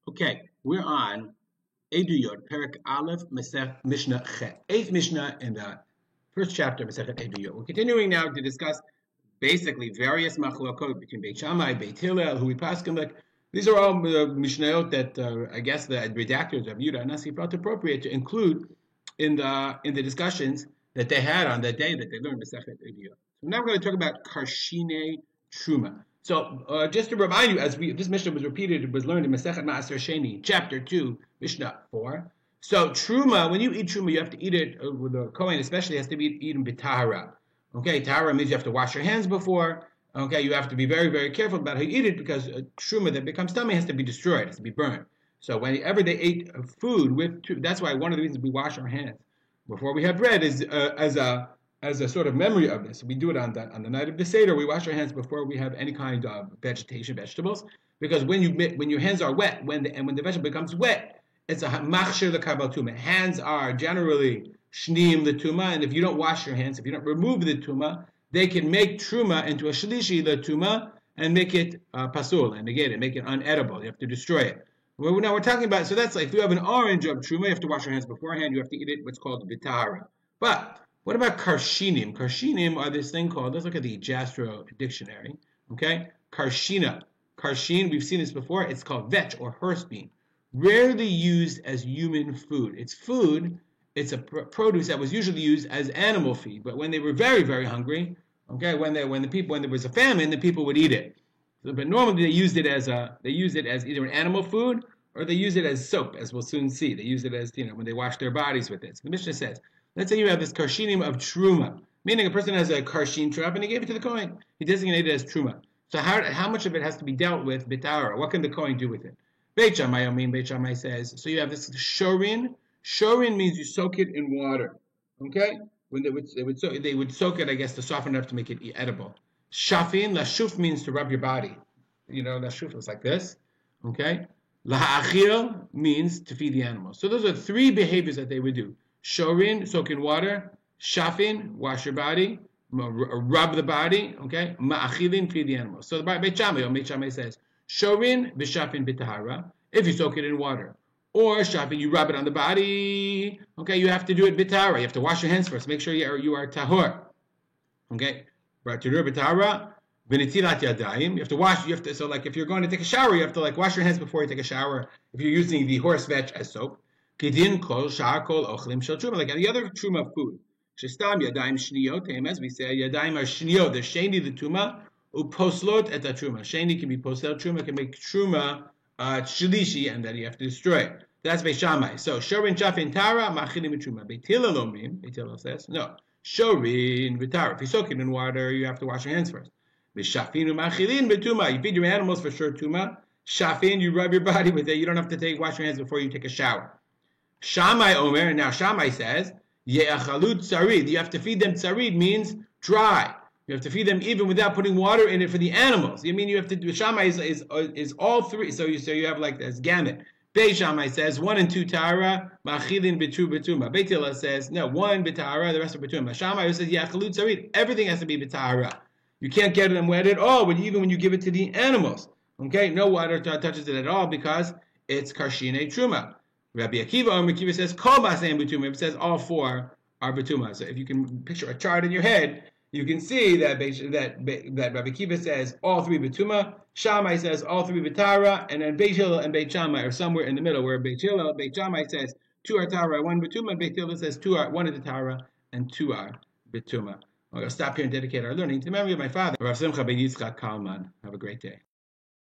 Okay, we're on Eduyot, Perak Aleph, Mishnah Chet. Eighth Mishnah in the first chapter of Masechet Eduyot. We're continuing now to discuss basically various machlokot between Beit Shammai, Beit Hillel, who we paskin like. These are all Mishnayot that I guess the redactors of Yudah and Nasi felt appropriate to include in the discussions that they had on that day that they learned Masechet Eduyot. So now we're going to talk about Karshine Truma. So just to remind you, this Mishnah was repeated, it was learned in Masechet Maaser Sheni, chapter 2, Mishnah 4. So Truma, when you eat Truma, you have to eat it with the Kohen, especially has to be eaten b'tahara. Okay, tahara means you have to wash your hands before. Okay, you have to be very, very careful about how you eat it because Truma that becomes tummy has to be destroyed, has to be burned. So whenever they ate food with, that's why one of the reasons we wash our hands before we have bread is as a sort of memory of this. We do it on the night of the Seder. We wash our hands before we have any kind of vegetables, because when your hands are wet, when the vegetable becomes wet, it's a machshir lekabel tuma. Hands are generally shneim the tuma, and if you don't wash your hands, if you don't remove the tuma, they can make truma into a shlishi the tuma and make it pasul and negate it, make it unedible. You have to destroy it. Now we're talking about, so that's like if you have an orange of truma, you have to wash your hands beforehand. You have to eat it what's called bitahara. But what about karshinim? Karshinim are this thing called, let's look at the Jastrow dictionary, okay? Karshina. Karshin, we've seen this before, it's called vetch or horse bean. Rarely used as human food. It's food, it's a produce that was usually used as animal feed, but when they were very, very hungry, okay, when there was a famine, the people would eat it. So, but normally they used it as either an animal food or they use it as soap, as we'll soon see. They use it as, when they wash their bodies with it. So the Mishnah says, let's say you have this karshinim of truma, meaning a person has a karshin trap and he gave it to the Kohen. He designated it as truma. So how much of it has to be dealt with bitara? What can the Kohen do with it? Beit Shammai says, so you have this shorin. Shorin means you soak it in water. Okay? When they would soak it, I guess, to soften it up to make it edible. Shafin, lashuf means to rub your body. Lashuf is like this. Okay? Laha'achil means to feed the animals. So those are three behaviors that they would do. Shorin, soak in water. Shafin, wash your body. Rub the body. Okay? Ma'achilin, feed the animals. So the Beit Shammai says, Shorin, b'shafin b'tahara, if you soak it in water. Or shafin, you rub it on the body. Okay? You have to do it b'tahara. You have to wash your hands first. Make sure you are tahor. Okay? B'tahara, v'netilat yadayim. So like if you're going to take a shower, you have to like wash your hands before you take a shower. If you're using the horse vetch as soap. Kedin kol shar kol ochlim shel truma, like any other truma food. Shestam yadayim shniyot, as we say, yadayim are shniyot. The sheni the truma, uposlot et truma. Sheni can be posel, truma can make truma shlishi, and then you have to destroy it. That's Beit Shammai. So shorin chafin tara machilim truma. Beit Hillel omrim. Beit Hillel says no. Shorin v'tara. If you soak it in water, you have to wash your hands first. B'shafin u'machilin b'tuma. You feed your animals for sure tuma. Shafin, you rub your body with it. You don't have to wash your hands before you take a shower. Shammai Omer, and now Shammai says, Ye'achalut tsarid. You have to feed them tsarid means dry. You have to feed them even without putting water in it for the animals. You mean you have to do Shammai is all three. So you have like this gamut. Beit Shammai says 1 and 2 tara, machilin bitu betuma. Beit Hillel says no, 1 betara, the rest are betuma. Shammai says Ye'achalut tsarid. Everything has to be betara. You can't get them wet at all, even when you give it to the animals. Okay, no water touches it at all because it's karshine truma. Rabbi Akiva says, Kol B'Asayim B'Tumah. It says all four are B'Tumah. So if you can picture a chart in your head, you can see that Rabbi Akiva says all three B'Tumah, Shammai says all three B'Tara, and then Beit Hillel and Beit Shammai are somewhere in the middle, where Beit Shammai says 2 are Tara, 1 B'Tumah, and Beit Hillel says 1 is Tara, and 2 are B'Tumah. I'll stop here and dedicate our learning to the memory of my father, Rav Simcha ben Yitzchak Kalman. Have a great day.